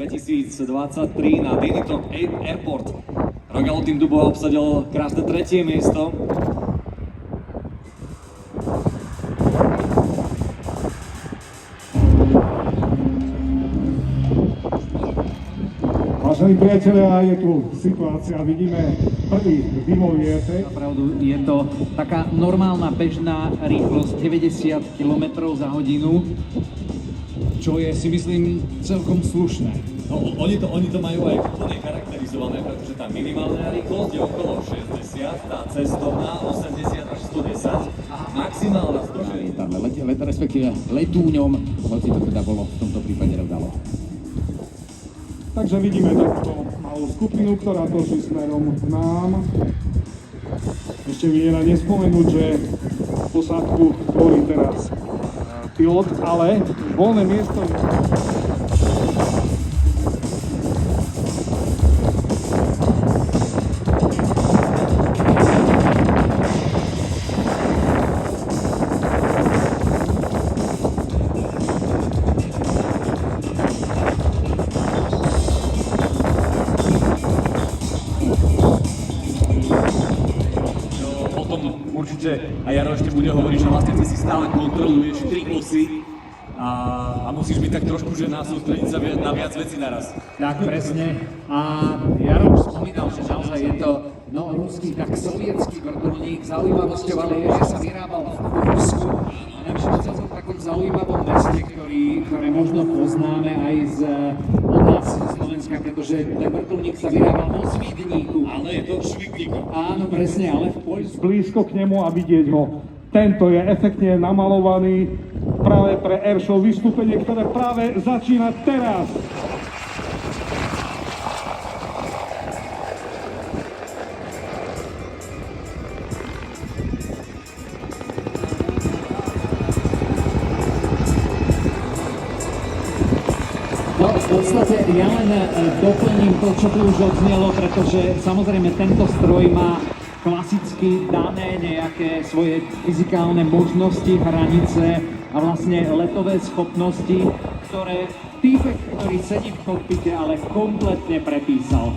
2023 na Dinitok Airport. Rogalotin Dubová obsadil krásne 3. miesto. Vážení priatelia, je tu situácia, vidíme prvý dymový efekt. Napravdu je to taká normálna bežná rýchlosť 90 km za hodinu, čo je si myslím celkom slušné. No, oni to majú aj úplne charakterizované, pretože tá minimálna rýchlosť je okolo 60, tá cestovná 80 až 110, maximálna 160. Respektíve letúňom, hoci to teda bolo v tomto prípade rovnalo. Takže vidíme takúto malú skupinu, ktorá točí smerom k nám. Ešte mi je nespomenúť, že posádku tvorí teraz pilot, ale voľné miesto. A Jaro ešte bude hovoriť, že vlastne ty si stále kontroluješ 3 osy a musíš byť tak trošku, že sústrediť sa na viac vecí naraz. Tak presne. A Jaro už spomínal, že naozaj je to ruský, tak sovietský vrtuľník. Zaujímavosťou ale je, že sa vyrábal v Rusku. A navyše v celkom takom zaujímavom meste, ktoré možno poznáme aj od nás z Slovenska, pretože ten vrtuľník sa vyrábal vo Svidníku. Áno, je to Švigník. Áno, presne, ale v Poľsku. Blízko k nemu a vidieť ho. Tento je efektne namalovaný práve pre airshow vystúpenie, ktoré práve začína teraz. No, v podstate ja len doplním to, čo tu už odznelo, pretože samozrejme tento stroj má klasicky dané nejaké svoje fyzikálne možnosti, hranice a vlastne letové schopnosti, ktoré týpek, ktorý sedí v kokpite, ale kompletne prepísal.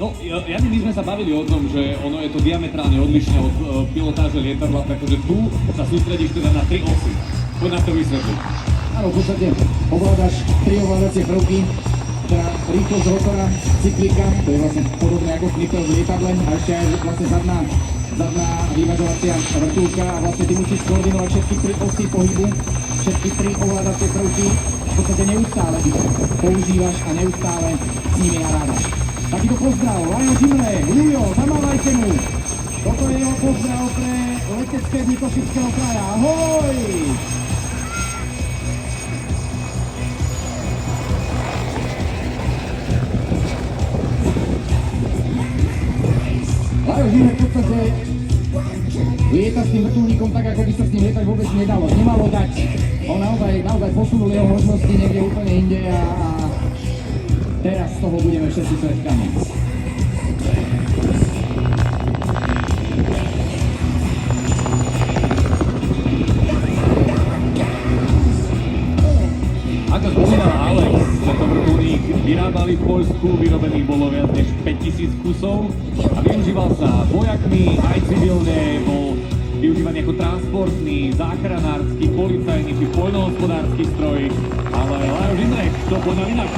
No, my sme sa bavili o tom, že ono je to diametrálne odlišné od pilotáže lietadla, pretože tu sa sústredíš teda na 3 osy. Poď na to vysvetliť. Áno, v podstate ovládaš 3 ovládacie prvky, teda rýchlosť rotora, cyklika, to je vlastne podobné ako flipper v lietadle, a ešte aj vlastne zadná vyvažovacia vrtuľka a vlastne ty musíš koordinovať všetky 3 osy pohybu, všetky 3 ovládacie prvky, v podstate neustále ich používaš a neustále s nimi narábaš. Takýto pozdrav, Lajo Žimre, Lujo, zamávajte mu! Toto je jeho pozdrav pre letecké dni Košického kraja, ahoj! Lajo Žimre v podstate lieta s tým vrtuľníkom tak, ako by sa s ním lietať vôbec nedalo. Nemalo dať. On naozaj posunul jeho možnosti niekde úplne inde a teraz z toho budeme všetci svedkami. Ako spomínal Alex, tento vrtuľník vyrábali v Poľsku, vyrobených bolo viac než 5000 kusov a využíval sa vojakmi, aj civilne, bol využívaný ako transportný, záchranársky, policajný či poľnohospodársky stroj, ale Lajo Žimrek, to poďme inak.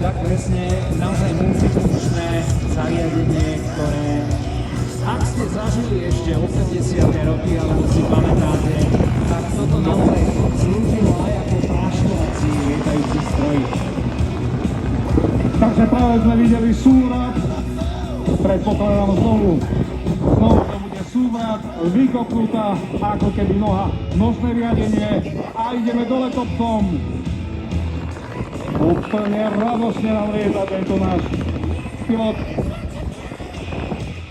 Tak presne, naozaj multifunkčné zariadenie, ktoré, ak ste zažili ešte 80. roky, alebo si pamätáte, tak toto naozaj slúžilo aj ako práškovací lietajúci stroj. Takže práve sme videli súvrat, predpokladám znovu to bude súvrat, vykopnutá ako keby noha, nožné riadenie a ideme dole topcom. Úplne radosne nám lieta tento náš pilot.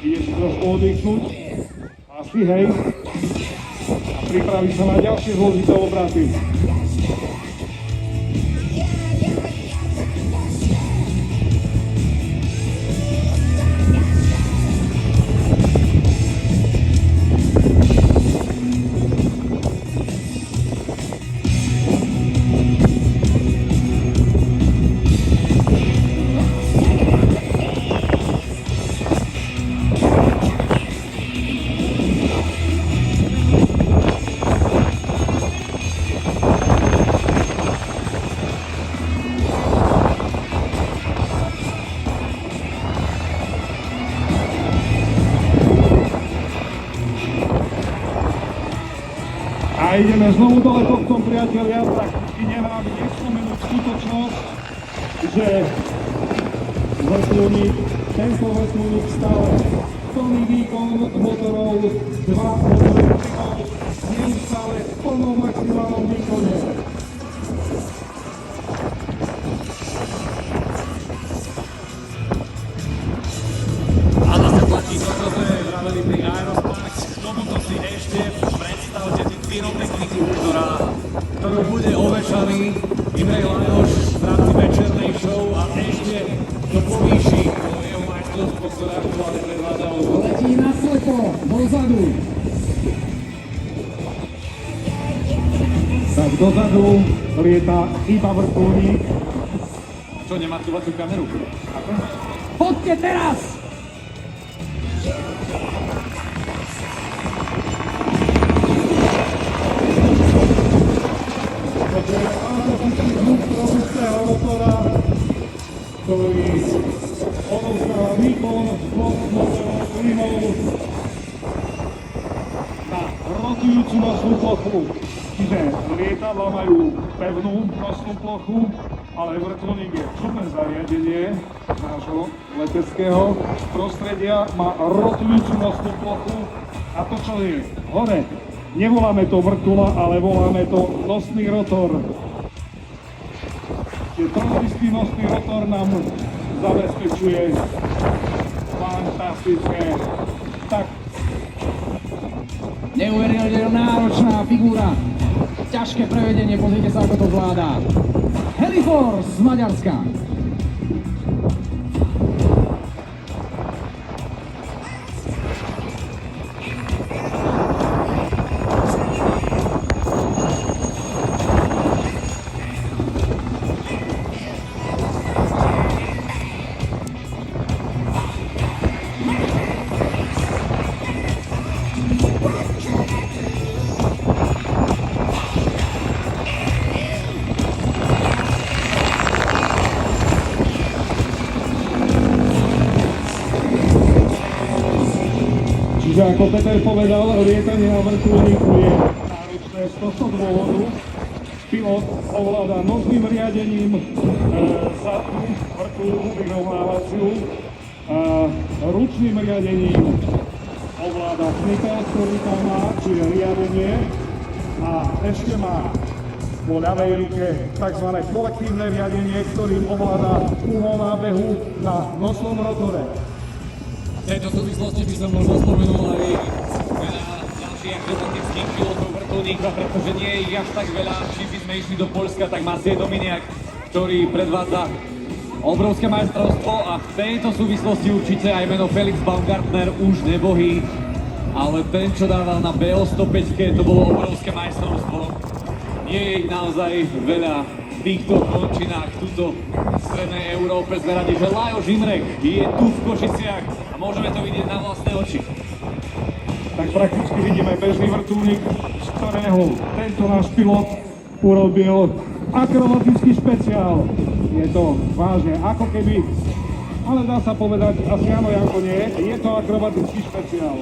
Ide si trošku oddychnúť, asi hej, a pripraví sa na ďalšie zložité obraty. A ideme znovu do letovcom, priatelia, prakticky nemám nespomenúť skutočnosť, že tento vrtuľník stále plný výkon motorov, 2 motory neustále v plnom maximálnom výkone. A zase platí to, čo sme vraveli pri Aerospark. K tomuto si ešte predstavte si pyrotechniku, ktorú bude ovešaný Imrej Lajoš v rámci večernej show a ešte to povýši jeho majstrovstvo, ktoré aktuálne predvádzalo. Letí naslepo, dozadu. Tak dozadu lieta iba vrtuľník. Čo, nemá cúvaciu kameru? Poďte teraz! Robustného rotora, ktorý odovzdáva výkon dvoch motorových plynov na rotujúcu nosnú plochu. Čiže lietadla majú pevnú nosnú plochu, ale vrtuľník je čudné zariadenie nášho leteckého prostredia, má rotujúcu nosnú plochu a to, čo je hore, nevoláme to vrtuľa, ale voláme to nosný rotor. Čiže toto istý nosný rotor nám zabezpečuje fantastické. Tak, Neuveriteľne náročná figúra. Ťažké prevedenie, pozrite sa, ako to zvládá. Heliforce z Maďarska. čiže ako Peter povedal, lietanie na vrtuľníku je náročné z tohto dôvodu. Pilot ovláda nožným riadením zadnú vrtuľnú vyrovnávaciu, ručným riadením ovláda knipel, ktorý tam má, čiže riadenie, a ešte má vo ľavej ruke tzv. Kolektívne riadenie, ktorým ovláda uhol nábehu na nosnom rotore. V tejto súvislosti by som možno spomenul aj veľa ďalších akrobatických pilotov vrtuľníka, pretože nie je ich až tak veľa. Čím by sme išli do Poľska, tak Maciej Dominiak, ktorý predvádza obrovské majstrovstvo, a v tejto súvislosti určite aj meno Felix Baumgartner, už nebohý, ale ten, čo dával na BO105, to bolo obrovské majstrovstvo. Nie je ich naozaj veľa v týchto končinách, tuto v strednej Európe. Sme radi, že Lajos Imrek je tu v Košiciach a môžeme to vidieť na vlastné oči. Tak prakticky vidíme bežný vrtuľník, z ktorého tento náš pilot urobil akrobatický špeciál. Je to vážne ako keby, ale dá sa povedať asi áno, ako nie, je to akrobatický špeciál.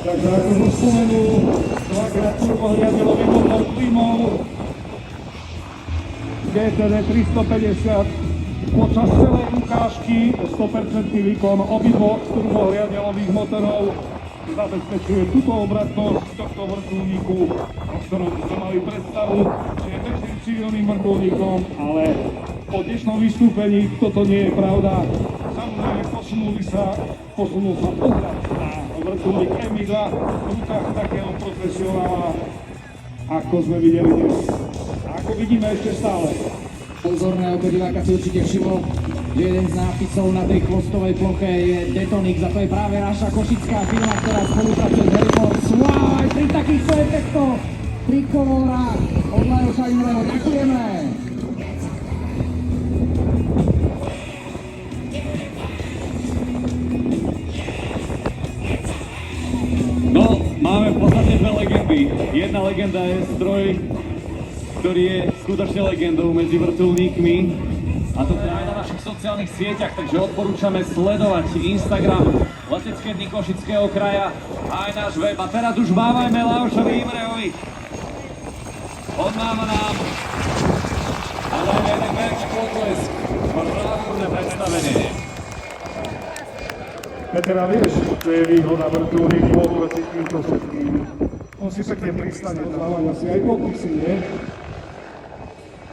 Takže ako som spomenul, dvakrát turbohriadeľový motor Klimov GTD 350 počas celej ukážky 100% výkon obidvoch turbohriadeľových motorov zabezpečuje túto obratnosť tohto vrtuľníku, o ktorom sme mali predstavu, že je bežným civilným vrtuľníkom, ale po dnešnom vystúpení toto nie je pravda. Samozrejme posunul sa pohľad na vrtuľník Mi-2 v rukách takého profesionála, ako sme videli dnes. A ako vidíme ešte stále. Pozorného diváka si určite všimol, že jeden z nápisov na tej chvostovej ploche je Detonix, a to je práve naša košická firma, ktorá spolupracuje s Heliforce. Wow, pri takýchto efektoch trikolóra od Lajoša Imreho. Ďakujeme. No, máme v podstate dve legendy. jedna legenda je stroj, ktorý je skutočne legendou medzi vrtuľníkmi. A to je aj na našich sociálnych sieťach, takže odporúčame sledovať Instagram Letecké dni Košického kraja a aj náš web. A teraz už mávajme Leošovi Imrehovi. On máva nám. A dajme jeden veľký potlesk. Bravúrne predstavenie. Petra, vieš, čo je výhoda vrtuľníku oproti týmto všetkým? On si pekne pristane, dávať asi aj podpisy, nie?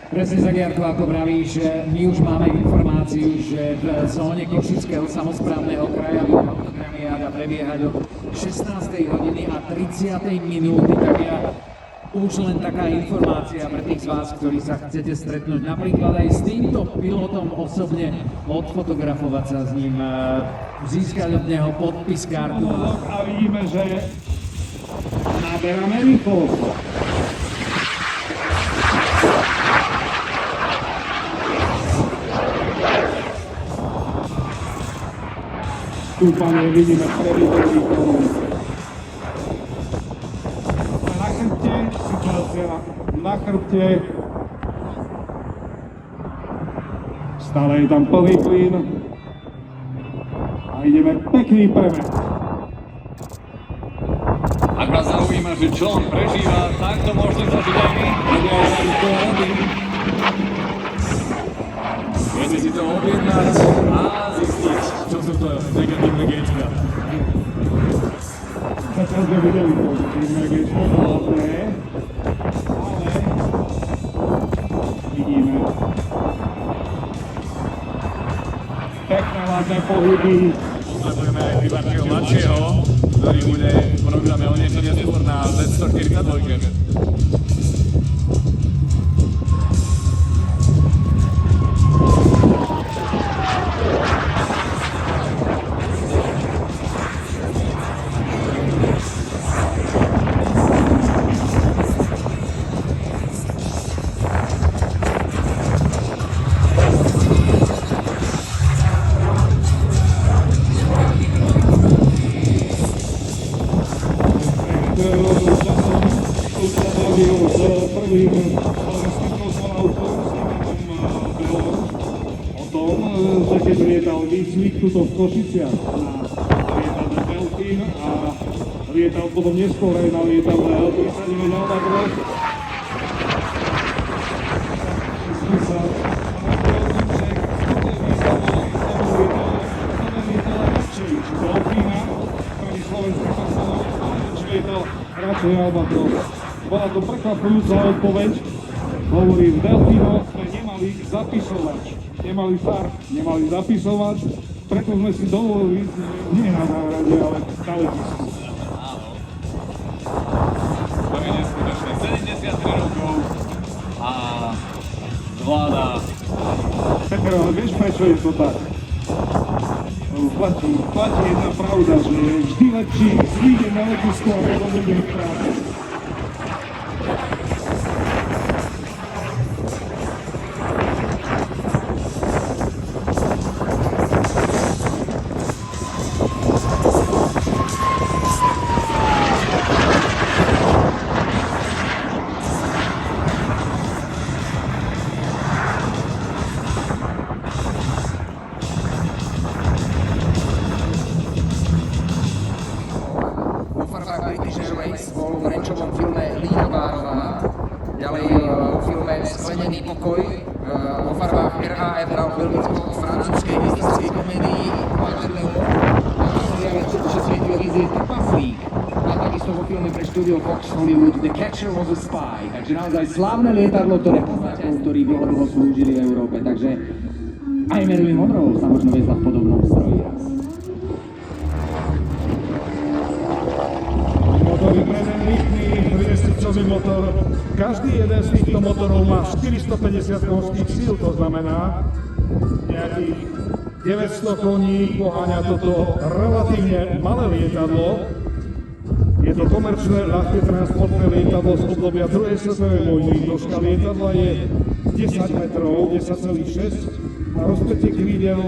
Presne tak, Jarko, ako pravíš, my už máme informáciu, že v zóne Košického samosprávneho kraja bude autogramiáda prebiehať od 16. hodiny a 30. minúty, tak ja už len taká informácia pre tých z vás, ktorí sa chcete stretnúť napríklad aj s týmto pilotom osobne, odfotografovať sa s ním, získať od neho podpis, kartu. A vidíme, že naberáme rýchlosť. Stúpanie vidíme prvý rýchlosť. Na chrbte, situácia na chrbte. Stále je tam plný plyn. A ideme pekný premet. Ak vás zaujíma, že čo on prežíva, tak to môžete zažiť aj vy. Viete si to objednať a zistiť, čo sú to negatívne gečka. Zatiaľ sme videli pozitívne gečko, ale vidíme pekné lázne pohyby. Pozdravujeme aj Ivančieho mladšieho, ktorý bude v programe o niečo neskôr na Z142. Keď lietal výcvik tuto v Košiciach na lietadle Delfín a lietal potom neskôr aj na lietadle L-39 Albatros. Delfína, prvý slovenský pasažér, či lietal radšej Albatros. Bola to prekvapujúca odpoveď. Hovorí, v Delfínoch sme nemali zapisovač. Nemali SAR, nemali zapisovať, preto sme si dovolili, nie na záhrade, ale na letisku. Áno. To je neskutočné. 73 rokov a zvláda. Peter, ale vieš, prečo je to tak? Platí jedna pravda, že je vždy lepší slídeť na letisku a potom bude v práci. Bol v rančovom filme Lína Bárová, ďalej v filme Sklenený pokoj, vo farbách RAF hral belgicko-francúzskej historickej komédii Waterloo a čo televízie Trpaslík a takisto vo filme pre štúdio Fox Hollywood The Catcher was a Spy, takže naozaj slávne lietadlo, ktoré poznáte, ktorí dlho slúžili v Európe, takže aj Marilyn Monroe sa možno viezla v podobnom stroji raz. Motor je jeden rýchly, 30-stupcový motor. Každý jeden z týchto motorov má 450 konských síl, to znamená nejakých 900 koní poháňa toto relatívne malé lietadlo. Je to komerčné ľahké transportné lietadlo z obdobia druhej svetovej vojny. Dĺžka lietadla je 10 metrov, 10,6 a rozpätie krídel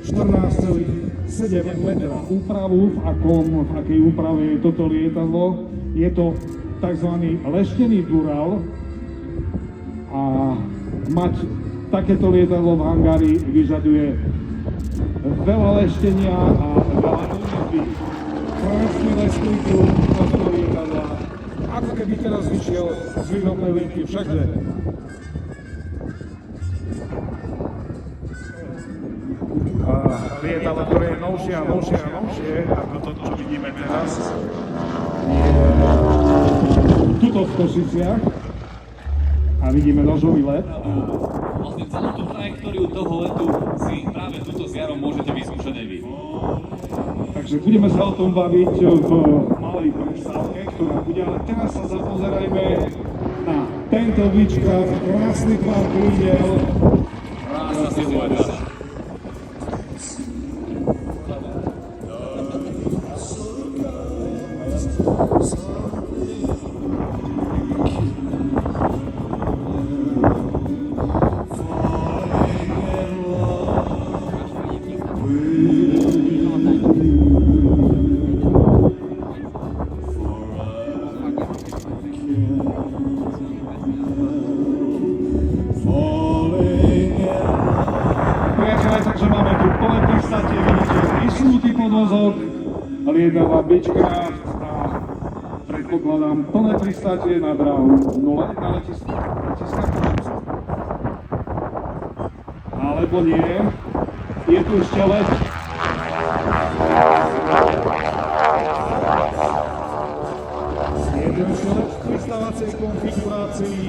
14,7 metra. Úpravu, v akej úprave je toto lietadlo, je to tzv. Leštený Dural a mať takéto lietadlo v hangári vyžaduje veľa leštenia a veľa úžitby. Krásny lesný klub tohto lietadla, ako keby teraz vyšiel z výrobnej linky, všakže. Lietadlo, ktoré je novšie a novšie a novšie, ako to, čo vidíme teraz, je tuto v Košiciach a vidíme nožový let. Vlastne celú tú trajektóriu toho letu si práve túto s Jarom môžete vyskúšať aj vy. Takže budeme sa o tom baviť v malej prestávke, ktorá bude, ale teraz sa zapozerajme na tento výčkaf, krásny pár krídel. Krásna silueta. Priatelé, takže máme tu plné pristátie, vidíte vysunutý podvozok, lietadla Beechcraft a predpokladám plné pristátie na dráhu 0 na letiska Košice. Alebo nie, je tu ešte let. Je tu ešte let v pristávacej konfigurácii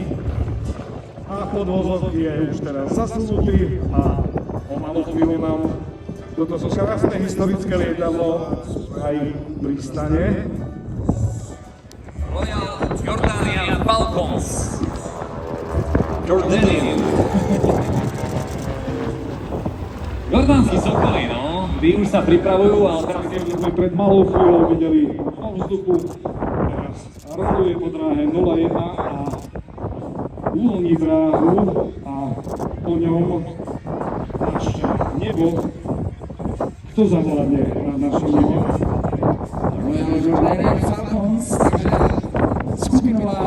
a podvozok je už teraz zasunutý a o malú chvíľu nám toto krásne historické lietadlo aj pristane. Royal Jordanian Falcons. Jordanian. Jordánsky sokoly, no. Tí už sa pripravujú, ale teraz Sme pred malou chvíľou videli vo vzduchu, teraz roluje po dráhe 01 a uvoľní dráhu a po ňom naše nebo. Kto zavládne nad našim nebom? Royal Jordanian Falcons, takže skupinová